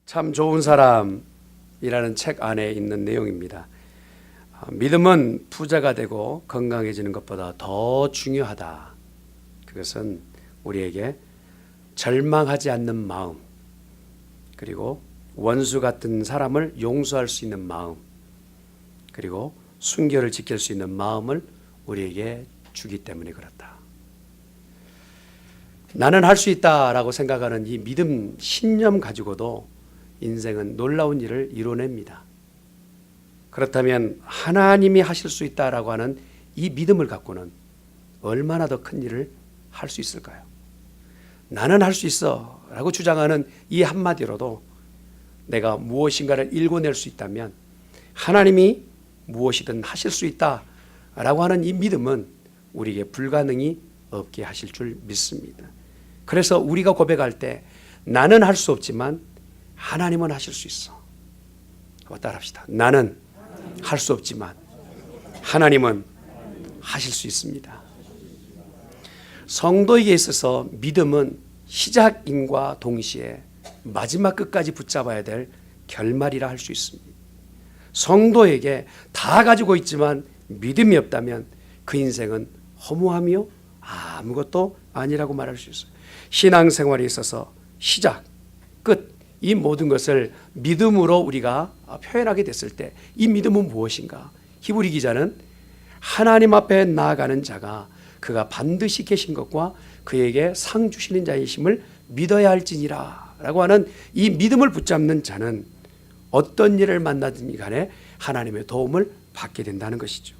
참 좋은 사람이라는 책 안에 있는 내용입니다. 믿음은 부자가 되고 건강해지는 것보다 더 중요하다. 그것은 우리에게 절망하지 않는 마음, 그리고 원수 같은 사람을 용서할 수 있는 마음, 그리고 순결을 지킬 수 있는 마음을 우리에게 주기 때문에 그렇다. 나는 할 수 있다라고 생각하는 이 믿음, 신념 가지고도 인생은 놀라운 일을 이뤄냅니다. 그렇다면 하나님이 하실 수 있다라고 하는 이 믿음을 갖고는 얼마나 더 큰 일을 할 수 있을까요? 나는 할 수 있어 라고 주장하는 이 한마디로도 내가 무엇인가를 일궈낼 수 있다면 하나님이 무엇이든 하실 수 있다라고 하는 이 믿음은 우리에게 불가능이 없게 하실 줄 믿습니다. 그래서 우리가 고백할 때 나는 할 수 없지만 하나님은 하실 수 있어. 따라합시다. 나는 할 수 없지만 하나님은 하실 수 있습니다. 성도에게 있어서 믿음은 시작인과 동시에 마지막 끝까지 붙잡아야 될 결말이라 할 수 있습니다. 성도에게 다 가지고 있지만 믿음이 없다면 그 인생은 허무하며 아무것도 아니라고 말할 수 있어요. 신앙생활에 있어서 시작, 끝, 이 모든 것을 믿음으로 우리가 표현하게 됐을 때 이 믿음은 무엇인가? 히브리 기자는 하나님 앞에 나아가는 자가 그가 반드시 계신 것과 그에게 상 주시는 자이심을 믿어야 할지니라 라고 하는 이 믿음을 붙잡는 자는 어떤 일을 만나든지 간에 하나님의 도움을 받게 된다는 것이죠.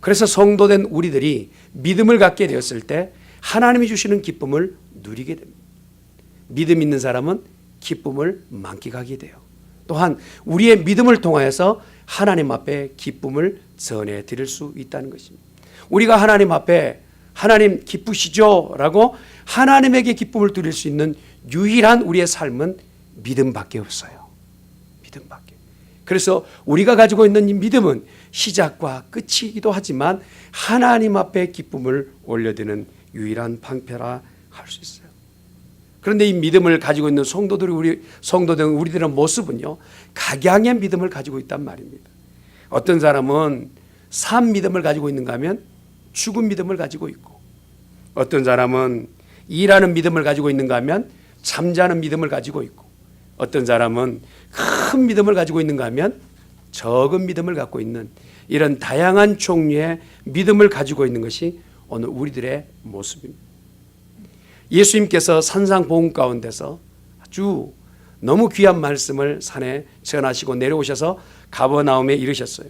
그래서 성도된 우리들이 믿음을 갖게 되었을 때 하나님이 주시는 기쁨을 누리게 됩니다. 믿음 있는 사람은 기쁨을 만끽하게 돼요. 또한 우리의 믿음을 통하여서 하나님 앞에 기쁨을 전해 드릴 수 있다는 것입니다. 우리가 하나님 앞에 하나님 기쁘시죠? 라고 하나님에게 기쁨을 드릴 수 있는 유일한 우리의 삶은 믿음밖에 없어요. 믿음밖에. 그래서 우리가 가지고 있는 이 믿음은 시작과 끝이기도 하지만 하나님 앞에 기쁨을 올려드리는 유일한 방패라 할 수 있어요. 그런데 이 믿음을 가지고 있는 우리들의 모습은요, 각양의 믿음을 가지고 있단 말입니다. 어떤 사람은 산 믿음을 가지고 있는가 하면 죽은 믿음을 가지고 있고, 어떤 사람은 일하는 믿음을 가지고 있는가 하면 잠자는 믿음을 가지고 있고, 어떤 사람은 큰 믿음을 가지고 있는가 하면 적은 믿음을 갖고 있는 이런 다양한 종류의 믿음을 가지고 있는 것이 오늘 우리들의 모습입니다. 예수님께서 산상보훈 가운데서 아주 너무 귀한 말씀을 산에 전하시고 내려오셔서 가버나움에 이르셨어요.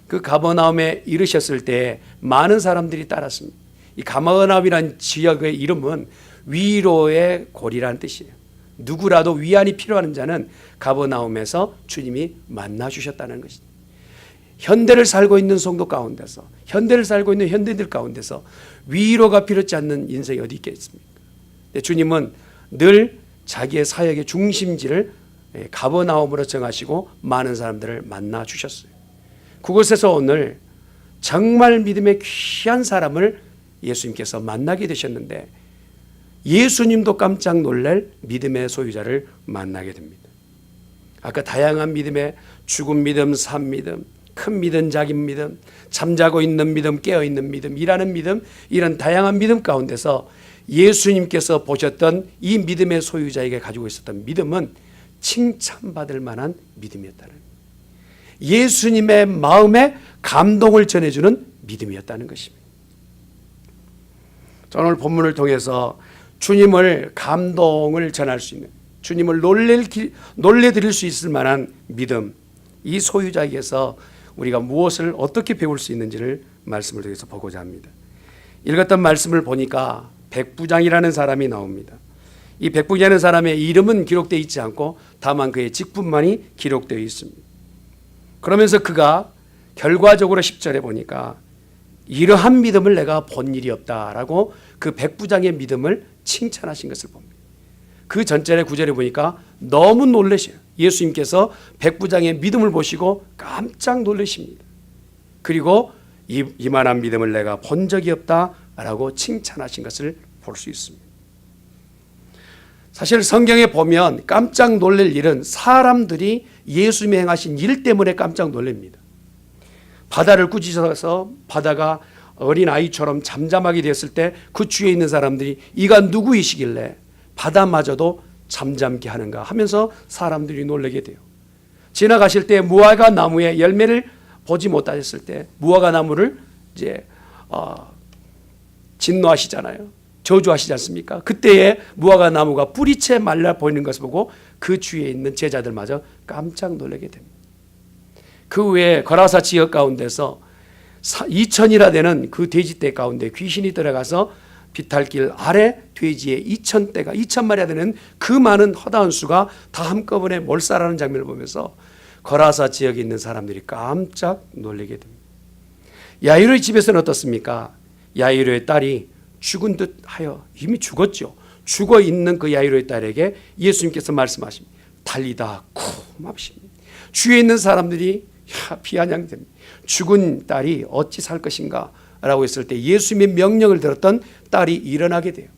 그 가버나움에 이르셨을 때 많은 사람들이 따랐습니다. 이 가버나움이라는 지역의 이름은 위로의 골이라는 뜻이에요. 누구라도 위안이 필요한 자는 가버나움에서 주님이 만나 주셨다는 것입니다. 현대를 살고 있는 성도 가운데서, 현대를 살고 있는 현대인들 가운데서 위로가 필요치 않는 인생이 어디 있겠습니까? 주님은 늘 자기의 사역의 중심지를 가버나움으로 정하시고 많은 사람들을 만나 주셨어요. 그곳에서 오늘 정말 믿음의 귀한 사람을 예수님께서 만나게 되셨는데 예수님도 깜짝 놀랄 믿음의 소유자를 만나게 됩니다. 아까 다양한 믿음의 죽은 믿음, 산 믿음, 큰 믿음, 작은 믿음, 잠자고 있는 믿음, 깨어있는 믿음, 일하는 믿음, 이런 다양한 믿음 가운데서 예수님께서 보셨던 이 믿음의 소유자에게 가지고 있었던 믿음은 칭찬받을 만한 믿음이었다는, 예수님의 마음에 감동을 전해주는 믿음이었다는 것입니다. 오늘 본문을 통해서 주님을 감동을 전할 수 있는, 주님을 놀래드릴 수 있을 만한 믿음, 이 소유자에게서 우리가 무엇을 어떻게 배울 수 있는지를 말씀을 통해서 보고자 합니다. 읽었던 말씀을 보니까 백부장이라는 사람이 나옵니다. 이 백부장이라는 사람의 이름은 기록되어 있지 않고 다만 그의 직분만이 기록되어 있습니다. 그러면서 그가 결과적으로 10절에 보니까 이러한 믿음을 내가 본 일이 없다라고 그 백부장의 믿음을 칭찬하신 것을 봅니다. 그 전절의 9절에 보니까 너무 놀라셔요. 예수님께서 백부장의 믿음을 보시고 깜짝 놀라십니다. 그리고 이만한 믿음을 내가 본 적이 없다라고 칭찬하신 것을 볼 수 있습니다. 사실 성경에 보면 깜짝 놀랄 일은 사람들이 예수님이 행하신 일 때문에 깜짝 놀랍니다. 바다를 꾸짖어서 바다가 어린아이처럼 잠잠하게 되었을 때 그 주위에 있는 사람들이 이가 누구이시길래 바다마저도 잠잠게 하는가 하면서 사람들이 놀라게 돼요. 지나가실 때 무화과 나무에 열매를 보지 못하셨을 때 무화과 나무를 이제 진노하시잖아요. 저주하시지 않습니까? 그때에 무화과 나무가 뿌리채 말라 보이는 것을 보고 그 주위에 있는 제자들마저 깜짝 놀라게 됩니다. 그 후에 거라사 지역 가운데서 2000이나 되는 그 돼지떼 가운데 귀신이 들어가서 비탈길 아래 돼지의 2000마리나 되는 그 많은 허다한 수가 다 한꺼번에 몰살하는 장면을 보면서 거라사 지역에 있는 사람들이 깜짝 놀라게 됩니다. 야이로의 집에서는 어떻습니까? 야이로의 딸이 죽은 듯 하여 이미 죽었죠. 죽어 있는 그 야이로의 딸에게 예수님께서 말씀하십니다. 달리다 쿰합니다. 주위에 있는 사람들이 비아냥됩니다. 죽은 딸이 어찌 살 것인가 라고 했을 때 예수님의 명령을 들었던 딸이 일어나게 돼요.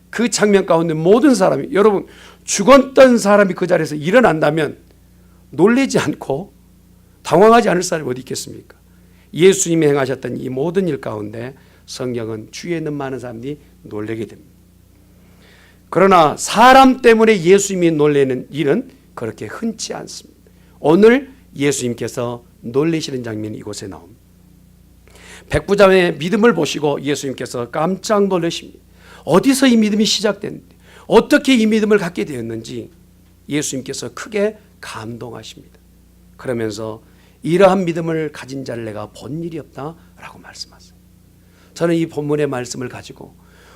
그 장면 가운데 모든 사람이, 여러분 죽었던 사람이 그 자리에서 일어난다면 놀라지 않고 당황하지 않을 사람이 어디 있겠습니까? 예수님이 행하셨던 이 모든 일 가운데 성경은 주위에 있는 많은 사람들이 놀라게 됩니다. 그러나 사람 때문에 예수님이 놀라는 일은 그렇게 흔치 않습니다. 오늘 예수님께서 놀라시는 장면이 이곳에 나옵니다. 백부장의 믿음을 보시고 예수님께서 깜짝 놀라십니다. 어디서 이 믿음이 시작됐는지, 어떻게 이 믿음을 갖게 되었는지 예수님께서 크게 감동하십니다. 그러면서 이러한 믿음을 가진 자를 내가 본 일이 없다라고 말씀하세요. 저는 이 본문의 말씀을 가지고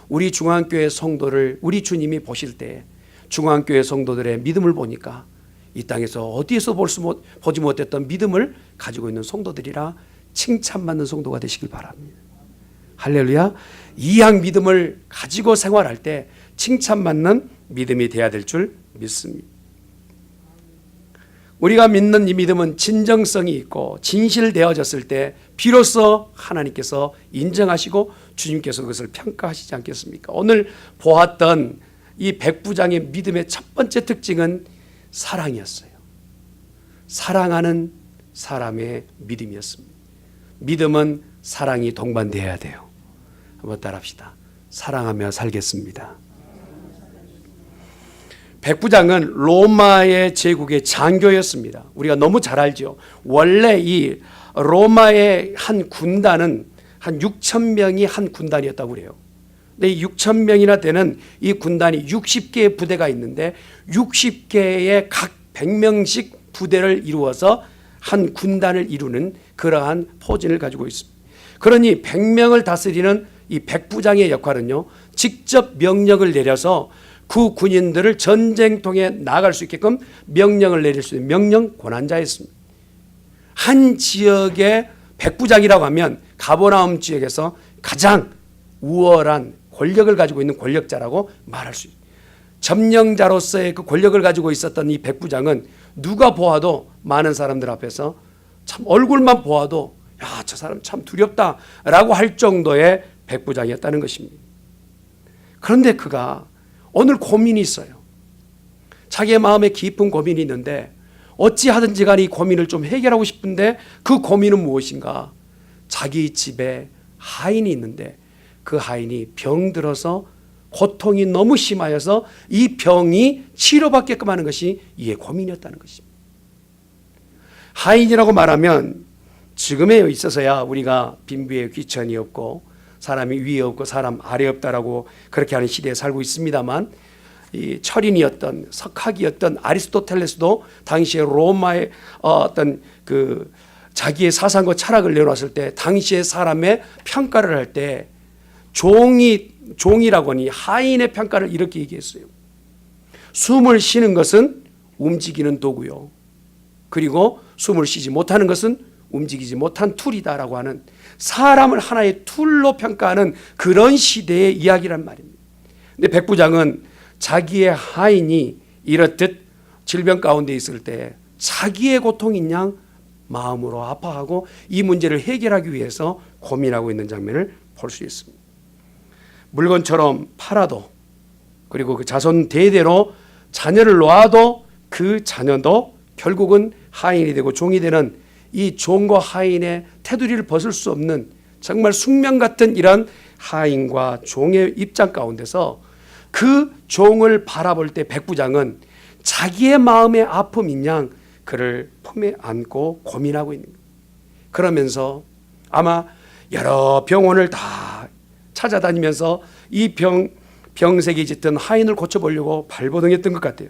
우리 중앙교회 성도를 우리 주님이 보실 때 중앙교회 성도들의 믿음을 보니까 이 땅에서 어디에서 보지 못했던 믿음을 가지고 있는 성도들이라 칭찬받는 성도가 되시길 바랍니다. 할렐루야. 이양 믿음을 가지고 생활할 때 칭찬받는 믿음이 되어야 될 줄 믿습니다. 우리가 믿는 이 믿음은 진정성이 있고 진실되어졌을 때 비로소 하나님께서 인정하시고 주님께서 그것을 평가하시지 않겠습니까? 오늘 보았던 이 백부장의 믿음의 첫 번째 특징은 사랑이었어요. 사랑하는 사람의 믿음이었습니다. 믿음은 사랑이 동반되어야 돼요. 한번 따라합시다. 사랑하며 살겠습니다. 백부장은 로마의 제국의 장교였습니다. 우리가 너무 잘 알죠. 원래 이 로마의 한 군단은 한 6,000명이 한 군단이었다고 그래요. 근데 이 6,000명이나 되는 이 군단이 60개의 부대가 있는데 60개의 각 100명씩 부대를 이루어서 한 군단을 이루는 그러한 포진을 가지고 있습니다. 그러니 100명을 다스리는 이 백부장의 역할은요, 직접 명령을 내려서 그 군인들을 전쟁통에 나갈 수 있게끔 명령을 내릴 수 있는 명령 권한자였습니다. 한 지역의 백부장이라고 하면 가버나움 지역에서 가장 우월한 권력을 가지고 있는 권력자라고 말할 수 있습니다. 점령자로서의 그 권력을 가지고 있었던 이 백부장은 누가 보아도 많은 사람들 앞에서 참 얼굴만 보아도 야, 저 사람 참 두렵다라고 할 정도의 백부장이었다는 것입니다. 그런데 그가 오늘 고민이 있어요. 자기의 마음에 깊은 고민이 있는데 어찌하든지 간에 이 고민을 좀 해결하고 싶은데 그 고민은 무엇인가? 자기 집에 하인이 있는데 그 하인이 병들어서 고통이 너무 심하여서 이 병이 치료받게끔 하는 것이 이의 고민이었다는 것입니다. 하인이라고 말하면 지금에 있어서야 우리가 빈부의 귀천이 없고 사람이 위에 없고 사람 아래 없다라고 그렇게 하는 시대에 살고 있습니다만, 이 철인이었던 석학이었던 아리스토텔레스도 당시에 로마의 어떤 그 자기의 사상과 철학을 내놓았을 때 당시의 사람의 평가를 할 때 종이라고 하니 하인의 평가를 이렇게 얘기했어요. 숨을 쉬는 것은 움직이는 도구요, 그리고 숨을 쉬지 못하는 것은 움직이지 못한 툴이다라고 하는, 사람을 하나의 툴로 평가하는 그런 시대의 이야기란 말입니다. 근데 백부장은 자기의 하인이 이렇듯 질병 가운데 있을 때 자기의 고통인 양 마음으로 아파하고 이 문제를 해결하기 위해서 고민하고 있는 장면을 볼 수 있습니다. 물건처럼 팔아도 그리고 그 자손 대대로 자녀를 놓아도 그 자녀도 결국은 하인이 되고 종이 되는 이 종과 하인의 테두리를 벗을 수 없는 정말 숙명 같은 이런 하인과 종의 입장 가운데서 그 종을 바라볼 때 백부장은 자기의 마음의 아픔인 양 그를 품에 안고 고민하고 있는 거예요. 그러면서 아마 여러 병원을 다 찾아다니면서 이 병색이 짙은 하인을 고쳐보려고 발버둥했던 것 같아요.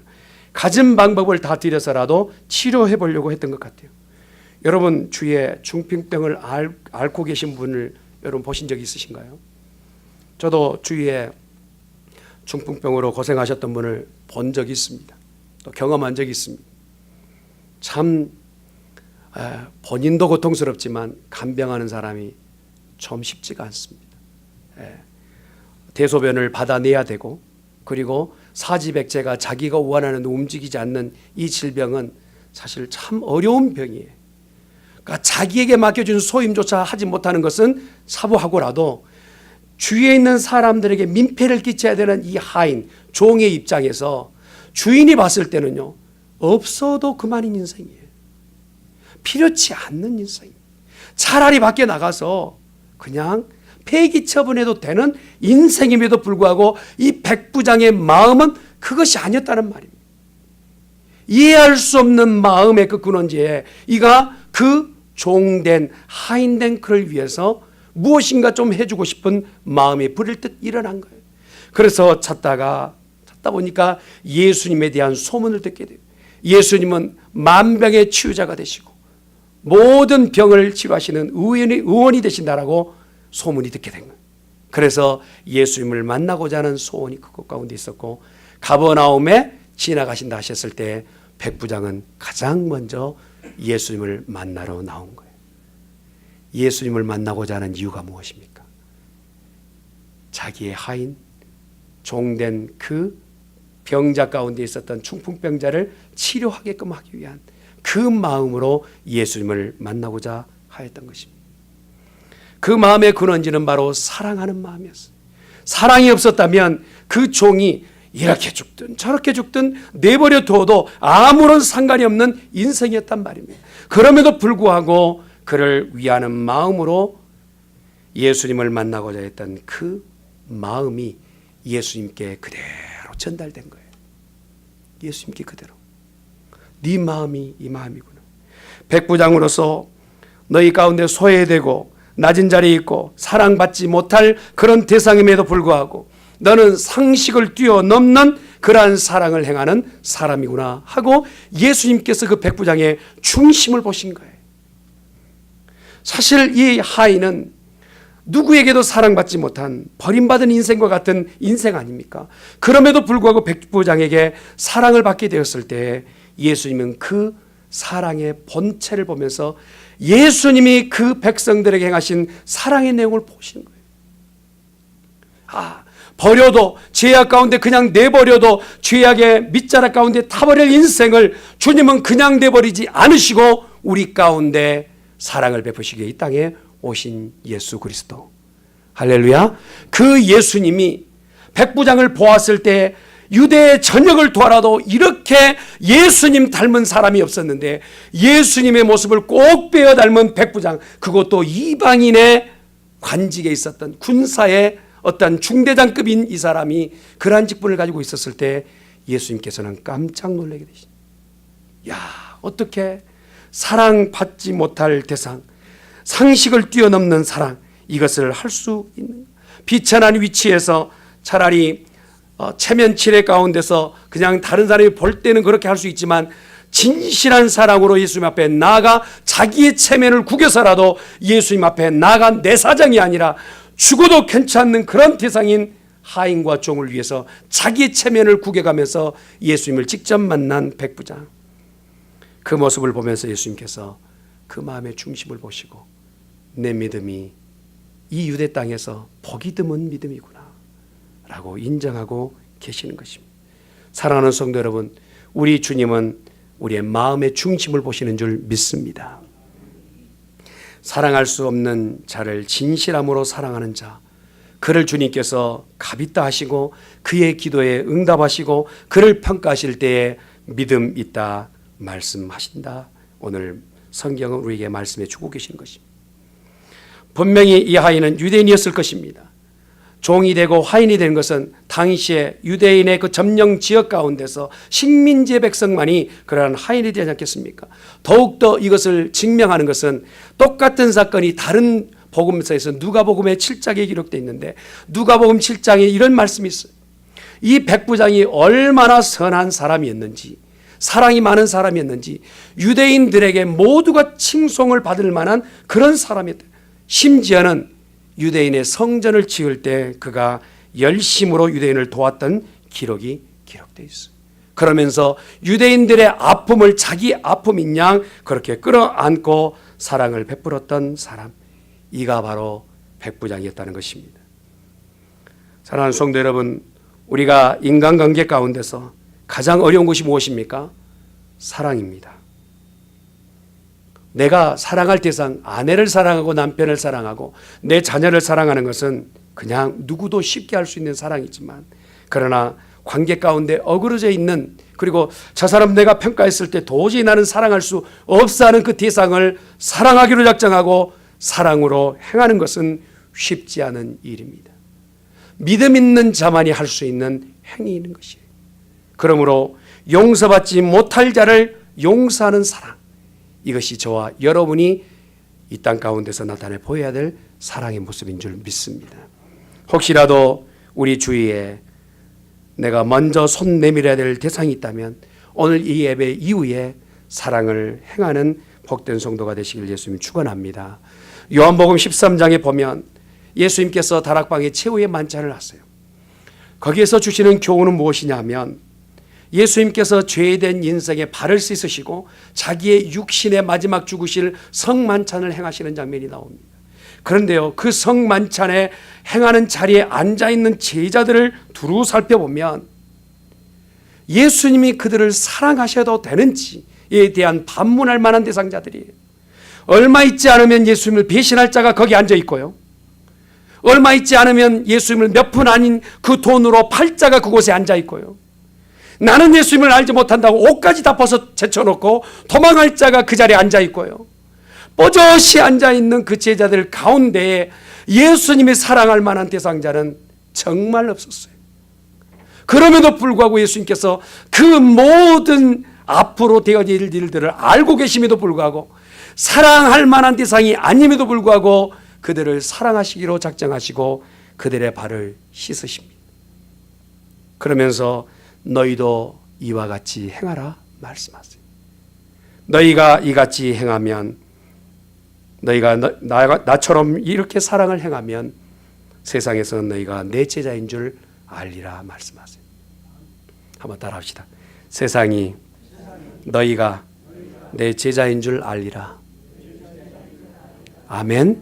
가진 방법을 다 들여서라도 치료해 보려고 했던 것 같아요. 여러분 주위에 중풍병을 앓고 계신 분을 여러분 보신 적 있으신가요? 저도 주위에 중풍병으로 고생하셨던 분을 본 적이 있습니다. 또 경험한 적이 있습니다. 참 본인도 고통스럽지만 간병하는 사람이 좀 쉽지가 않습니다. 대소변을 받아내야 되고 그리고 사지백제가 자기가 원하는 대로 움직이지 않는 이 질병은 사실 참 어려운 병이에요. 그러니까 자기에게 맡겨준 소임조차 하지 못하는 것은 사부하고라도 주위에 있는 사람들에게 민폐를 끼쳐야 되는 이 하인, 종의 입장에서 주인이 봤을 때는요, 없어도 그만인 인생이에요. 필요치 않는 인생이에요. 차라리 밖에 나가서 그냥 폐기 처분해도 되는 인생임에도 불구하고 이 백부장의 마음은 그것이 아니었다는 말입니다. 이해할 수 없는 마음의 그 근원지에 이가 그 종된 하인된 그를 위해서 무엇인가 좀 해주고 싶은 마음이 부릴듯 일어난 거예요. 그래서 찾다 보니까 예수님에 대한 소문을 듣게 돼요. 예수님은 만병의 치유자가 되시고 모든 병을 치료하시는 의원이 되신다라고 소문이 듣게 된 거예요. 그래서 예수님을 만나고자 하는 소원이 그곳 가운데 있었고 가버나움에 지나가신다 하셨을 때 백부장은 가장 먼저 예수님을 만나러 나온 거예요. 예수님을 만나고자 하는 이유가 무엇입니까? 자기의 하인, 종된 그 병자 가운데 있었던 중풍병자를 치료하게끔 하기 위한 그 마음으로 예수님을 만나고자 하였던 것입니다. 그 마음의 근원지는 바로 사랑하는 마음이었어요. 사랑이 없었다면 그 종이 이렇게 죽든 저렇게 죽든 내버려 두어도 아무런 상관이 없는 인생이었단 말입니다. 그럼에도 불구하고 그를 위하는 마음으로 예수님을 만나고자 했던 그 마음이 예수님께 그대로 전달된 거예요. 예수님께 그대로. 네 마음이 이 마음이구나. 백부장으로서 너희 가운데 소외되고 낮은 자리에 있고 사랑받지 못할 그런 대상임에도 불구하고 너는 상식을 뛰어넘는 그러한 사랑을 행하는 사람이구나 하고 예수님께서 그 백부장의 중심을 보신 거예요. 사실 이 하인은 누구에게도 사랑받지 못한 버림받은 인생과 같은 인생 아닙니까? 그럼에도 불구하고 백부장에게 사랑을 받게 되었을 때 예수님은 그 사랑의 본체를 보면서 예수님이 그 백성들에게 행하신 사랑의 내용을 보시는 거예요. 버려도 죄악 가운데 그냥 내버려도 죄악의 밑자락 가운데 타버릴 인생을 주님은 그냥 내버리지 않으시고 우리 가운데 사랑을 베푸시기에 이 땅에 오신 예수 그리스도. 할렐루야. 그 예수님이 백부장을 보았을 때 유대의 전역을 돌아도 이렇게 예수님 닮은 사람이 없었는데 예수님의 모습을 꼭 빼어 닮은 백부장, 그것도 이방인의 관직에 있었던 군사의 어떤 중대장급인 이 사람이 그러한 직분을 가지고 있었을 때 예수님께서는 깜짝 놀라게 되십니다. 야, 어떻게 사랑받지 못할 대상, 상식을 뛰어넘는 사랑, 이것을 할 수 있는, 비천한 위치에서 차라리 체면치레 가운데서 그냥 다른 사람이 볼 때는 그렇게 할 수 있지만 진실한 사랑으로 예수님 앞에 나아가 자기의 체면을 구겨서라도 예수님 앞에 나아간 내 사정이 아니라 죽어도 괜찮는 그런 대상인 하인과 종을 위해서 자기의 체면을 구겨가면서 예수님을 직접 만난 백부장, 그 모습을 보면서 예수님께서 그 마음의 중심을 보시고 내 믿음이 이 유대 땅에서 복이 드문 믿음이구나 라고 인정하고 계시는 것입니다. 사랑하는 성도 여러분, 우리 주님은 우리의 마음의 중심을 보시는 줄 믿습니다. 사랑할 수 없는 자를 진실함으로 사랑하는 자, 그를 주님께서 갑있다 하시고 그의 기도에 응답하시고 그를 평가하실 때에 믿음 있다 말씀하신다. 오늘 성경은 우리에게 말씀해 주고 계시는 것입니다. 분명히 이 하인은 유대인이었을 것입니다. 종이 되고 하인이 된 것은 당시에 유대인의 그 점령 지역 가운데서 식민지의 백성만이 그러한 하인이 되지 않겠습니까? 더욱더 이것을 증명하는 것은 똑같은 사건이 다른 복음서에서 누가복음의 7장에 기록되어 있는데 누가복음 7장에 이런 말씀이 있어요. 이 백부장이 얼마나 선한 사람이었는지, 사랑이 많은 사람이었는지, 유대인들에게 모두가 칭송을 받을 만한 그런 사람이었다. 심지어는 유대인의 성전을 지을 때 그가 열심으로 유대인을 도왔던 기록이 기록되어 있어요. 그러면서 유대인들의 아픔을 자기 아픔인 양 그렇게 끌어안고 사랑을 베풀었던 사람, 이가 바로 백부장이었다는 것입니다. 사랑하는 성도 여러분, 우리가 인간관계 가운데서 가장 어려운 것이 무엇입니까? 사랑입니다. 내가 사랑할 대상, 아내를 사랑하고 남편을 사랑하고 내 자녀를 사랑하는 것은 그냥 누구도 쉽게 할 수 있는 사랑이지만, 그러나 관계 가운데 어그러져 있는, 그리고 저 사람 내가 평가했을 때 도저히 나는 사랑할 수 없어 하는 그 대상을 사랑하기로 작정하고 사랑으로 행하는 것은 쉽지 않은 일입니다. 믿음 있는 자만이 할 수 있는 행위인 것이에요. 그러므로 용서받지 못할 자를 용서하는 사랑, 이것이 저와 여러분이 이 땅 가운데서 나타내 보여야 될 사랑의 모습인 줄 믿습니다. 혹시라도 우리 주위에 내가 먼저 손 내밀어야 될 대상이 있다면 오늘 이 예배 이후에 사랑을 행하는 복된 성도가 되시길 예수님 축원합니다. 요한복음 13장에 보면 예수님께서 다락방에 최후의 만찬을 하세요. 거기에서 주시는 교훈은 무엇이냐 하면 예수님께서 죄된 인생에 발을 씻으시고 자기의 육신의 마지막 죽으실 성만찬을 행하시는 장면이 나옵니다. 그런데요, 그 성만찬에 행하는 자리에 앉아있는 제자들을 두루 살펴보면 예수님이 그들을 사랑하셔도 되는지에 대한 반문할 만한 대상자들이에요. 얼마 있지 않으면 예수님을 배신할 자가 거기 앉아 있고요, 얼마 있지 않으면 예수님을 몇 푼 아닌 그 돈으로 팔 자가 그곳에 앉아 있고요, 나는 예수님을 알지 못한다고 옷까지 다 벗어 제쳐놓고 도망할 자가 그 자리에 앉아 있고요, 뽀젓이 앉아 있는 그 제자들 가운데에 예수님이 사랑할 만한 대상자는 정말 없었어요. 그럼에도 불구하고 예수님께서 그 모든 앞으로 되어질 일들을 알고 계심에도 불구하고 사랑할 만한 대상이 아님에도 불구하고 그들을 사랑하시기로 작정하시고 그들의 발을 씻으십니다. 그러면서 너희도 이와 같이 행하라 말씀하세요. 너희가 이같이 행하면, 너희가 나처럼 이렇게 사랑을 행하면 세상에서는 너희가 내 제자인 줄 알리라 말씀하세요. 한번 따라합시다. 세상이 너희가 내 제자인 줄 알리라. 아멘.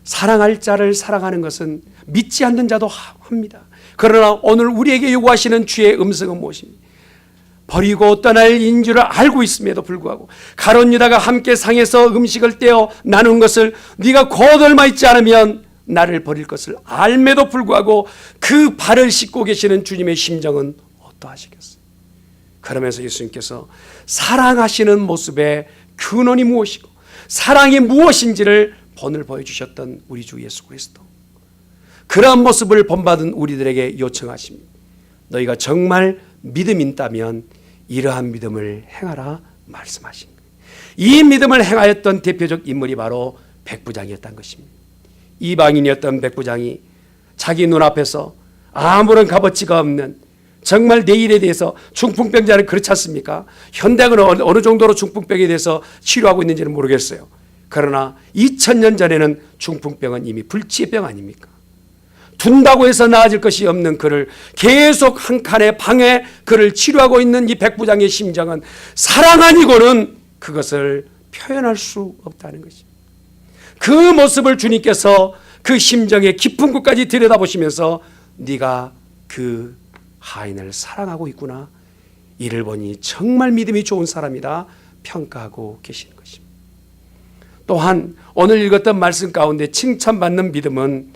사랑할 자를 사랑하는 것은 믿지 않는 자도 합니다. 그러나 오늘 우리에게 요구하시는 주의 음성은 무엇입니까? 버리고 떠날 인 줄 알고 있음에도 불구하고 가룟 유다가 함께 상에서 음식을 떼어 나눈 것을 네가 곧 얼마 있지 않으면 나를 버릴 것을 알매도 불구하고 그 발을 씻고 계시는 주님의 심정은 어떠하시겠어요? 그러면서 예수님께서 사랑하시는 모습의 근원이 무엇이고 사랑이 무엇인지를 본을 보여주셨던 우리 주 예수 그리스도, 그러한 모습을 본받은 우리들에게 요청하십니다. 너희가 정말 믿음이 있다면 이러한 믿음을 행하라 말씀하신 거예요. 이 믿음을 행하였던 대표적 인물이 바로 백부장이었던 것입니다. 이방인이었던 백부장이 자기 눈앞에서 아무런 값어치가 없는, 정말 내일에 대해서 중풍병자는 그렇지 않습니까? 현대학은 어느 정도로 중풍병에 대해서 치료하고 있는지는 모르겠어요. 그러나 2000년 전에는 중풍병은 이미 불치의 병 아닙니까? 둔다고 해서 나아질 것이 없는 그를 계속 한 칸의 방에 그를 치료하고 있는 이 백부장의 심정은 사랑 아니고는 그것을 표현할 수 없다는 것입니다. 그 모습을 주님께서 그 심정의 깊은 곳까지 들여다보시면서 네가 그 하인을 사랑하고 있구나, 이를 보니 정말 믿음이 좋은 사람이다 평가하고 계시는 것입니다. 또한 오늘 읽었던 말씀 가운데 칭찬받는 믿음은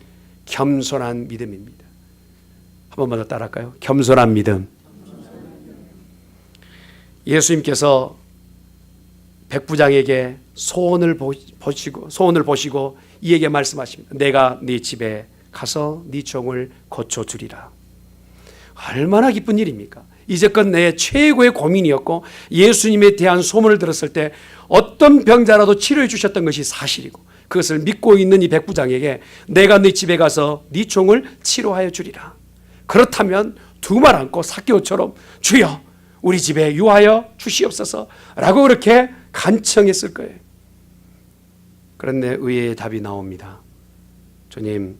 겸손한 믿음입니다. 한 번만 더 따라할까요? 겸손한 믿음. 예수님께서 백부장에게 소원을 보시고 이에게 말씀하십니다. 내가 네 집에 가서 네 종을 고쳐주리라. 얼마나 기쁜 일입니까? 이제껏 내 최고의 고민이었고 예수님에 대한 소문을 들었을 때 어떤 병자라도 치료해 주셨던 것이 사실이고 그것을 믿고 있는 이 백부장에게 내가 네 집에 가서 네 종을 치료하여 주리라. 그렇다면 두 말 안고 삭개오처럼 주여 우리 집에 유하여 주시옵소서 라고 그렇게 간청했을 거예요. 그런데 의외의 답이 나옵니다. 주님,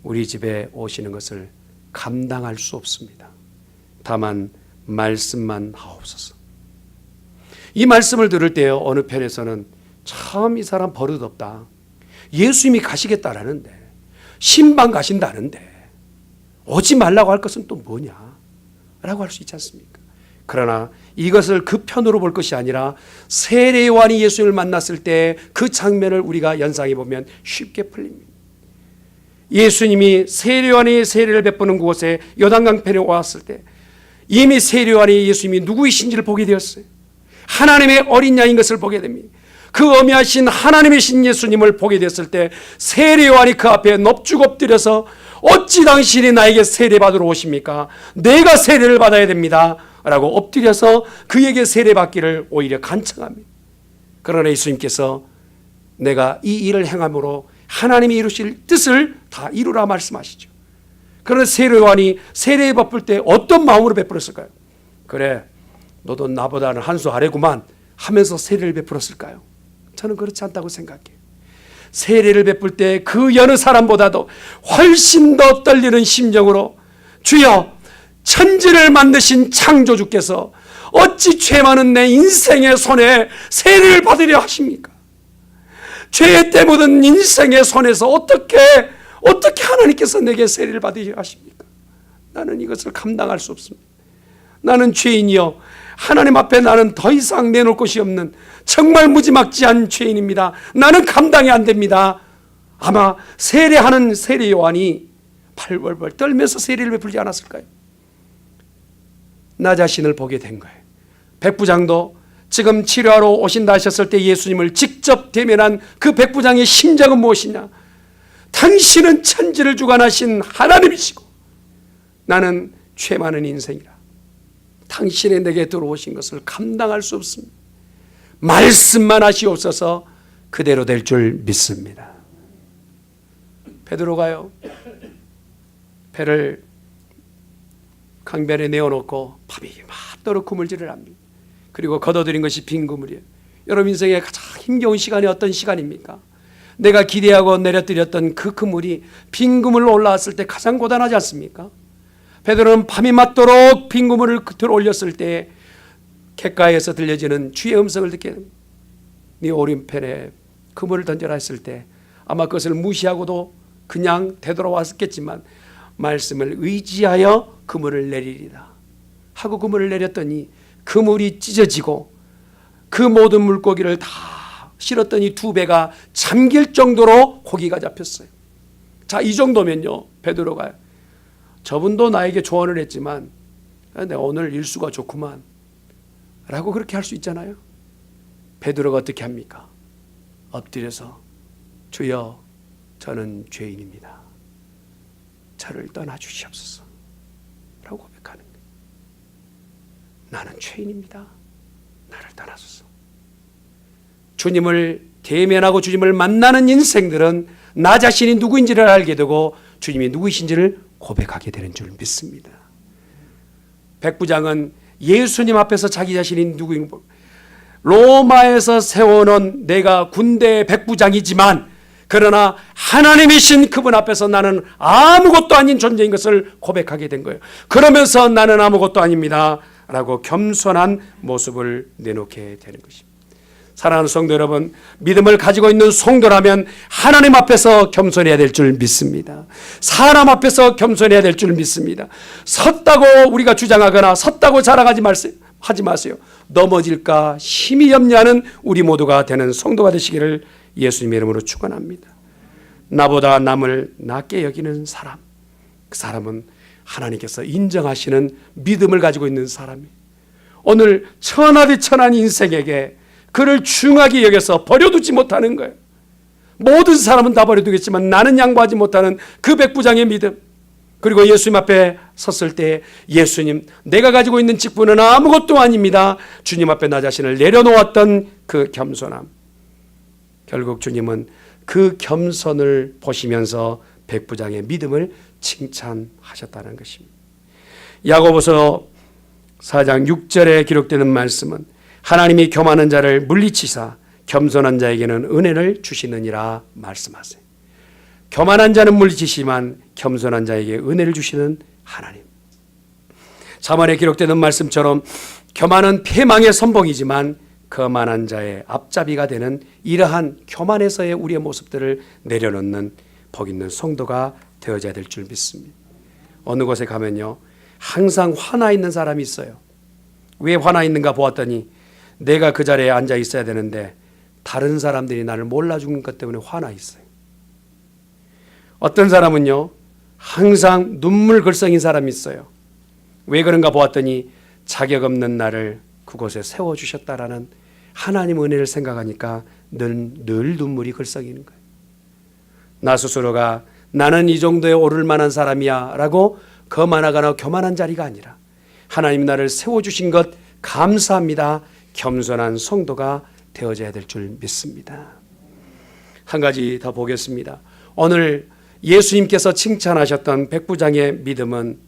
우리 집에 오시는 것을 감당할 수 없습니다. 다만 말씀만 하옵소서. 이 말씀을 들을 때요, 어느 편에서는 참 이 사람 버릇없다. 예수님이 가시겠다라는데, 신방 가신다는데 오지 말라고 할 것은 또 뭐냐? 라고 할 수 있지 않습니까? 그러나 이것을 그 편으로 볼 것이 아니라 세례 요한이 예수님을 만났을 때 그 장면을 우리가 연상해 보면 쉽게 풀립니다. 예수님이 세례 요한이 세례를 베푸는 곳에 요단강변에 왔을 때 이미 세례 요한이 예수님이 누구이신지를 보게 되었어요. 하나님의 어린 양인 것을 보게 됩니다. 그 어미하신 하나님의 신 예수님을 보게 됐을 때 세례 요한이 그 앞에 넙죽 엎드려서 어찌 당신이 나에게 세례 받으러 오십니까? 내가 세례를 받아야 됩니다 라고 엎드려서 그에게 세례 받기를 오히려 간청합니다. 그러나 예수님께서 내가 이 일을 행함으로 하나님이 이루실 뜻을 다 이루라 말씀하시죠. 그러나 세례 요한이 세례 베풀 때 어떤 마음으로 베풀었을까요? 그래, 너도 나보다는 한 수 아래구만 하면서 세례를 베풀었을까요? 저는 그렇지 않다고 생각해요. 세례를 베풀 때 그 여느 사람보다도 훨씬 더 떨리는 심정으로 주여, 천지를 만드신 창조주께서 어찌 죄 많은 내 인생의 손에 세례를 받으려 하십니까? 죄 때 묻은 인생의 손에서 어떻게 하나님께서 내게 세례를 받으려 하십니까? 나는 이것을 감당할 수 없습니다. 나는 죄인이요, 하나님 앞에 나는 더 이상 내놓을 것이 없는 정말 무지막지한 죄인입니다. 나는 감당이 안 됩니다. 아마 세례하는 세례 요한이 발벌벌 떨면서 세례를 베풀지 않았을까요? 나 자신을 보게 된 거예요. 백부장도 지금 치료하러 오신다 하셨을 때 예수님을 직접 대면한 그 백부장의 심정은 무엇이냐? 당신은 천지를 주관하신 하나님이시고 나는 죄 많은 인생이라 당신이 내게 들어오신 것을 감당할 수 없습니다. 말씀만 하시옵소서. 그대로 될 줄 믿습니다. 베드로가요, 배를 강변에 내어놓고 밤이 맞도록 그물질을 합니다. 그리고 걷어들인 것이 빈 그물이에요. 여러분 인생의 가장 힘겨운 시간이 어떤 시간입니까? 내가 기대하고 내려뜨렸던 그 그물이 빈 그물로 올라왔을 때 가장 고단하지 않습니까? 베드로는 밤이 맞도록 빈 그물을 들어 올렸을 때 갯가에서 들려지는 주의 음성을 듣게 됩니다. 네 오른편에 그물을 던져라 했을 때 아마 그것을 무시하고도 그냥 되돌아왔겠지만 말씀을 의지하여 그물을 내리리라 하고 그물을 내렸더니 그물이 찢어지고 그 모든 물고기를 다 실었더니 두 배가 잠길 정도로 고기가 잡혔어요. 자, 이 정도면요, 베드로가 저분도 나에게 조언을 했지만 내가 오늘 일수가 좋구만 라고 그렇게 할 수 있잖아요. 베드로가 어떻게 합니까? 엎드려서 주여, 저는 죄인입니다. 저를 떠나주시옵소서 라고 고백하는 거예요. 나는 죄인입니다. 나를 떠나소서. 주님을 대면하고 주님을 만나는 인생들은 나 자신이 누구인지를 알게 되고 주님이 누구이신지를 고백하게 되는 줄 믿습니다. 백부장은 예수님 앞에서 자기 자신이 누구인, 로마에서 세워놓은 내가 군대의 백부장이지만 그러나 하나님이신 그분 앞에서 나는 아무것도 아닌 존재인 것을 고백하게 된 거예요. 그러면서 나는 아무것도 아닙니다 라고 겸손한 모습을 내놓게 되는 것입니다. 사랑하는 성도 여러분, 믿음을 가지고 있는 성도라면 하나님 앞에서 겸손해야 될 줄 믿습니다. 사람 앞에서 겸손해야 될 줄 믿습니다. 섰다고 우리가 주장하거나 섰다고 자랑하지 마세요. 넘어질까 심히 염려하는 우리 모두가 되는 성도가 되시기를 예수님의 이름으로 축원합니다. 나보다 남을 낮게 여기는 사람, 그 사람은 하나님께서 인정하시는 믿음을 가지고 있는 사람이 오늘 천하디천한 인생에게 그를 중하게 여겨서 버려두지 못하는 거예요. 모든 사람은 다 버려두겠지만 나는 양보하지 못하는 그 백부장의 믿음, 그리고 예수님 앞에 섰을 때 예수님, 내가 가지고 있는 직분은 아무것도 아닙니다. 주님 앞에 나 자신을 내려놓았던 그 겸손함, 결국 주님은 그 겸손을 보시면서 백부장의 믿음을 칭찬하셨다는 것입니다. 야고보서 4장 6절에 기록되는 말씀은 하나님이 교만한 자를 물리치사 겸손한 자에게는 은혜를 주시느니라 말씀하세요. 교만한 자는 물리치시지만 겸손한 자에게 은혜를 주시는 하나님. 잠언에 기록되는 말씀처럼 교만은 패망의 선봉이지만 거만한 자의 앞잡이가 되는 이러한 교만에서의 우리의 모습들을 내려놓는 복 있는 성도가 되어져야 될 줄 믿습니다. 어느 곳에 가면요, 항상 화나 있는 사람이 있어요. 왜 화나 있는가 보았더니 내가 그 자리에 앉아 있어야 되는데 다른 사람들이 나를 몰라주는 것 때문에 화나 있어요. 어떤 사람은요, 항상 눈물 글썽인 사람이 있어요. 왜 그런가 보았더니 자격 없는 나를 그곳에 세워주셨다라는 하나님 은혜를 생각하니까 늘 눈물이 글썽이는 거예요. 나 스스로가 나는 이 정도에 오를 만한 사람이야 라고 거만하거나 교만한 자리가 아니라 하나님 나를 세워주신 것 감사합니다. 겸손한 성도가 되어져야 될 줄 믿습니다. 한 가지 더 보겠습니다. 오늘 예수님께서 칭찬하셨던 백부장의 믿음은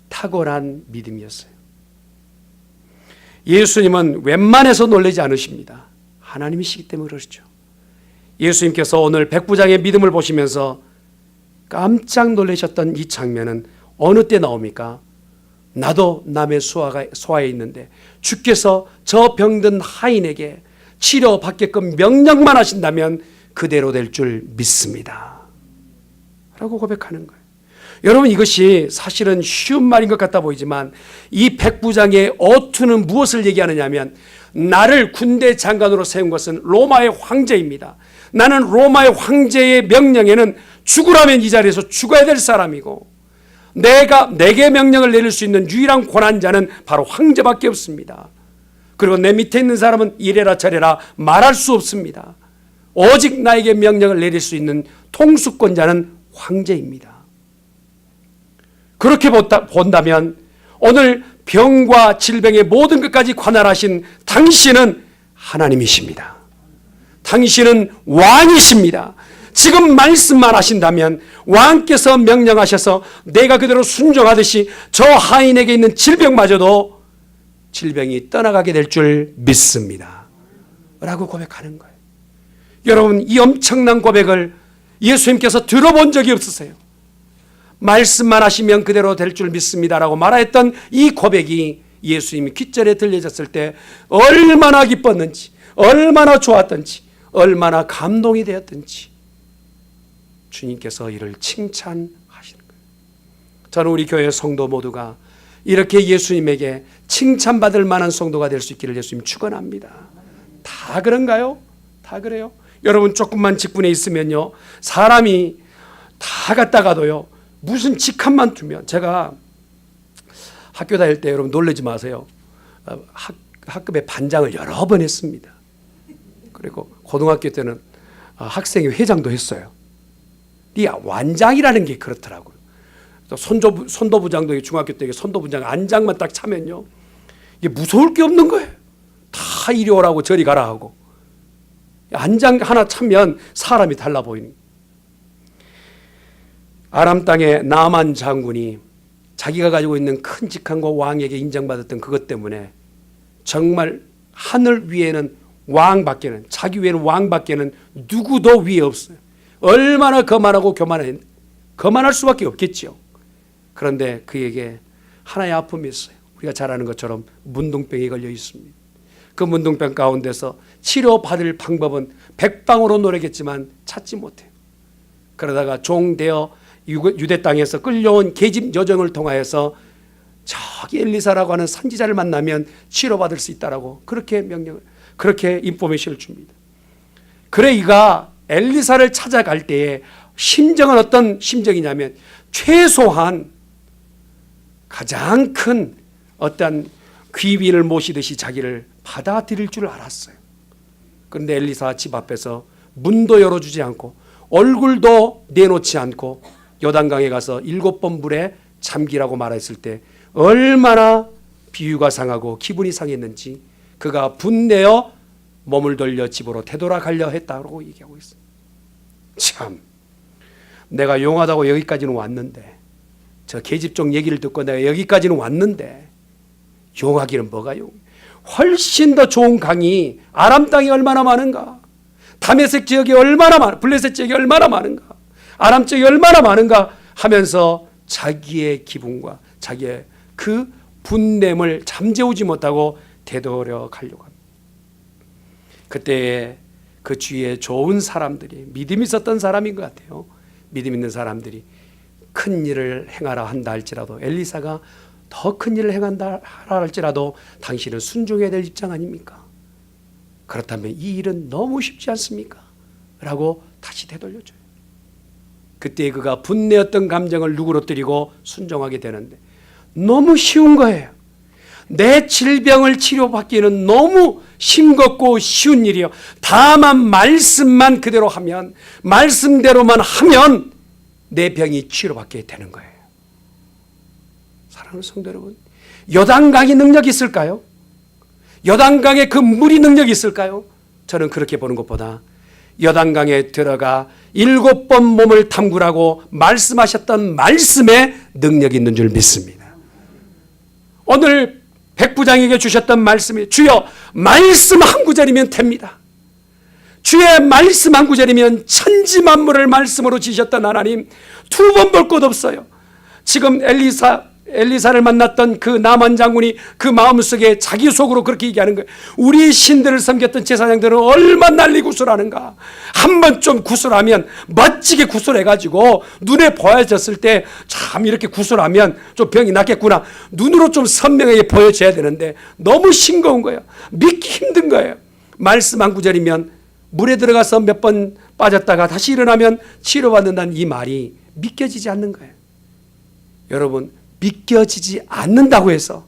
탁월한 믿음이었어요. 예수님은 웬만해서 놀라지 않으십니다. 하나님이시기 때문에 그렇죠. 예수님께서 오늘 백부장의 믿음을 보시면서 깜짝 놀라셨던 이 장면은 어느 때 나옵니까? 나도 남의 소아에 있는데 주께서 저 병든 하인에게 치료받게끔 명령만 하신다면 그대로 될 줄 믿습니다 라고 고백하는 거예요. 여러분, 이것이 사실은 쉬운 말인 것 같아 보이지만 이 백부장의 어투는 무엇을 얘기하느냐 하면 나를 군대 장관으로 세운 것은 로마의 황제입니다. 나는 로마의 황제의 명령에는 죽으라면 이 자리에서 죽어야 될 사람이고 내게 명령을 내릴 수 있는 유일한 권한자는 바로 황제밖에 없습니다. 그리고 내 밑에 있는 사람은 이래라 저래라 말할 수 없습니다. 오직 나에게 명령을 내릴 수 있는 통수권자는 황제입니다. 그렇게 본다면 오늘 병과 질병의 모든 것까지 관할하신 당신은 하나님이십니다. 당신은 왕이십니다. 지금 말씀만 하신다면 왕께서 명령하셔서 내가 그대로 순종하듯이 저 하인에게 있는 질병마저도 질병이 떠나가게 될 줄 믿습니다 라고 고백하는 거예요. 여러분, 이 엄청난 고백을 예수님께서 들어본 적이 없으세요. 말씀만 하시면 그대로 될 줄 믿습니다라고 말했던 이 고백이 예수님이 귓절에 들려졌을 때 얼마나 기뻤는지, 얼마나 좋았던지, 얼마나 감동이 되었던지 주님께서 이를 칭찬하시는 거예요. 저는 우리 교회 성도 모두가 이렇게 예수님에게 칭찬받을 만한 성도가 될 수 있기를 예수님 축원합니다. 다 그런가요? 다 그래요? 여러분, 조금만 직분에 있으면요, 사람이 다 갔다가도요, 무슨 직함만 두면, 제가 학교 다닐 때 여러분 놀라지 마세요. 학급의 반장을 여러 번 했습니다. 그리고 고등학교 때는 학생회 회장도 했어요. 이 완장이라는 게 그렇더라고요. 또 선도부장도 중학교 때 선도부장 안장만 딱 차면요, 이게 무서울 게 없는 거예요. 다 이리 오라고 저리 가라 하고. 안장 하나 차면 사람이 달라 보이는. 아람 땅의 나만 장군이 자기가 가지고 있는 큰 직함과 왕에게 인정받았던 그것 때문에 정말 하늘 위에는 왕밖에는, 자기 외에는 왕밖에는 누구도 위에 없어요. 얼마나 거만하고 거만할 수밖에 없겠죠. 그런데 그에게 하나의 아픔이 있어요. 우리가 잘 아는 것처럼 문둥병이 걸려 있습니다. 그 문둥병 가운데서 치료받을 방법은 백방으로 노력했지만 찾지 못해요. 그러다가 종되어 유대 땅에서 끌려온 계집 여정을 통하여서 저기 엘리사라고 하는 선지자를 만나면 치료받을 수 있다라고 그렇게 인포메이션을 줍니다. 그래 이가 엘리사를 찾아갈 때에 심정은 어떤 심정이냐면 최소한 가장 큰 어떤 귀빈을 모시듯이 자기를 받아들일 줄 알았어요. 그런데 엘리사 집 앞에서 문도 열어주지 않고 얼굴도 내놓지 않고 요단강에 가서 7번 물에 잠기라고 말했을 때 얼마나 비유가 상하고 기분이 상했는지 그가 분내어 몸을 돌려 집으로 되돌아가려 했다고 얘기하고 있어요. 참, 내가 용하다고 여기까지는 왔는데, 저 계집종 얘기를 듣고 내가 여기까지는 왔는데 용하기는 뭐가 용? 훨씬 더 좋은 강이 아람 땅이 얼마나 많은가, 다메섹 지역이 얼마나 많은가, 블레셋 지역이 얼마나 많은가, 아람 지역이 얼마나 많은가 하면서 자기의 기분과 자기의 그 분냄을 잠재우지 못하고 되돌아가려고 합니다. 그때 그 주위에 좋은 사람들이, 믿음 있었던 사람인 것 같아요. 믿음 있는 사람들이 큰 일을 행하라 한다 할지라도, 엘리사가 더 큰 일을 행한다 할지라도 당신은 순종해야 될 입장 아닙니까? 그렇다면 이 일은 너무 쉽지 않습니까? 라고 다시 되돌려줘요. 그때 그가 분내었던 감정을 누그러뜨리고 순종하게 되는데 너무 쉬운 거예요. 내 질병을 치료받기는 너무 싱겁고 쉬운 일이요. 다만 말씀만 그대로 하면, 말씀대로만 하면 내 병이 치료받게 되는 거예요. 사랑하는 성도 여러분, 요단강이 능력이 있을까요? 요단강에 그 물이 능력이 있을까요? 저는 그렇게 보는 것보다 요단강에 들어가 7번 몸을 담그라고 말씀하셨던 말씀에 능력이 있는 줄 믿습니다. 오늘 백부장에게 주셨던 말씀이 주여 말씀 한 구절이면 됩니다. 주의 말씀 한 구절이면 천지만물을 말씀으로 지으셨던 하나님, 두 번 볼 것 없어요. 지금 엘리사를 만났던 그 나만 장군이 그 마음속에 자기 속으로 그렇게 얘기하는 거예요. 우리 신들을 섬겼던 제사장들은 얼마나 난리 구슬하는가. 한번 좀 구슬하면 멋지게 구슬해가지고 눈에 보여졌을 때 참 이렇게 구슬하면 좀 병이 낫겠구나, 눈으로 좀 선명하게 보여져야 되는데 너무 싱거운 거예요. 믿기 힘든 거예요. 말씀 한 구절이면 물에 들어가서 몇 번 빠졌다가 다시 일어나면 치료받는다는 이 말이 믿겨지지 않는 거예요. 여러분, 믿겨지지 않는다고 해서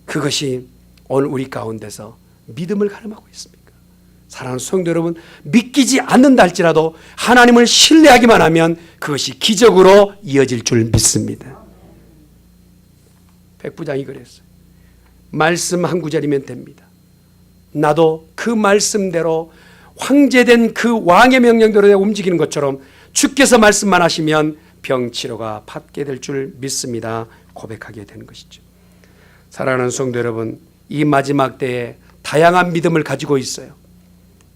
그것이 오늘 우리 가운데서 믿음을 가늠하고 있습니까? 사랑하는 성도 여러분, 믿기지 않는다 할지라도 하나님을 신뢰하기만 하면 그것이 기적으로 이어질 줄 믿습니다. 백부장이 그랬어요. 말씀 한 구절이면 됩니다. 나도 그 말씀대로 황제된 그 왕의 명령대로 움직이는 것처럼 주께서 말씀만 하시면 병치료가 받게 될 줄 믿습니다. 고백하게 되는 것이죠. 사랑하는 성도 여러분, 이 마지막 때에 다양한 믿음을 가지고 있어요.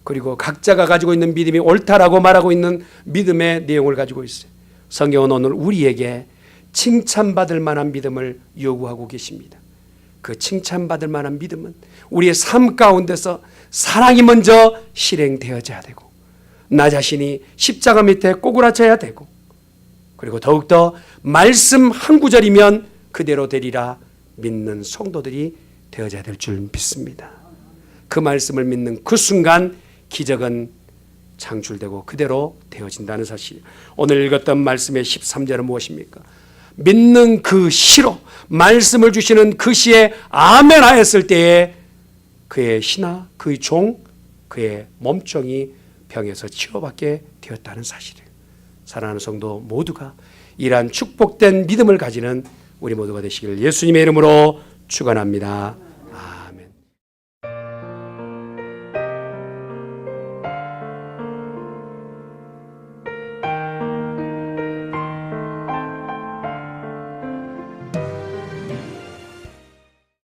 그리고 각자가 가지고 있는 믿음이 옳다라고 말하고 있는 믿음의 내용을 가지고 있어요. 성경은 오늘 우리에게 칭찬받을 만한 믿음을 요구하고 계십니다. 그 칭찬받을 만한 믿음은 우리의 삶 가운데서 사랑이 먼저 실행되어져야 되고, 나 자신이 십자가 밑에 꼬꾸라져야 되고, 그리고 더욱더 말씀 한 구절이면 그대로 되리라 믿는 성도들이 되어져야 될 줄 믿습니다. 그 말씀을 믿는 그 순간 기적은 창출되고 그대로 되어진다는 사실. 오늘 읽었던 말씀의 13절은 무엇입니까? 믿는 그 시로, 말씀을 주시는 그 시에 아멘 하였을 때에 그의 시나 그의 종, 그의 몸종이 병에서 치료받게 되었다는 사실이에요. 사랑하는 성도 모두가 이러한 축복된 믿음을 가지는 우리 모두가 되시길 예수님의 이름으로 축원합니다.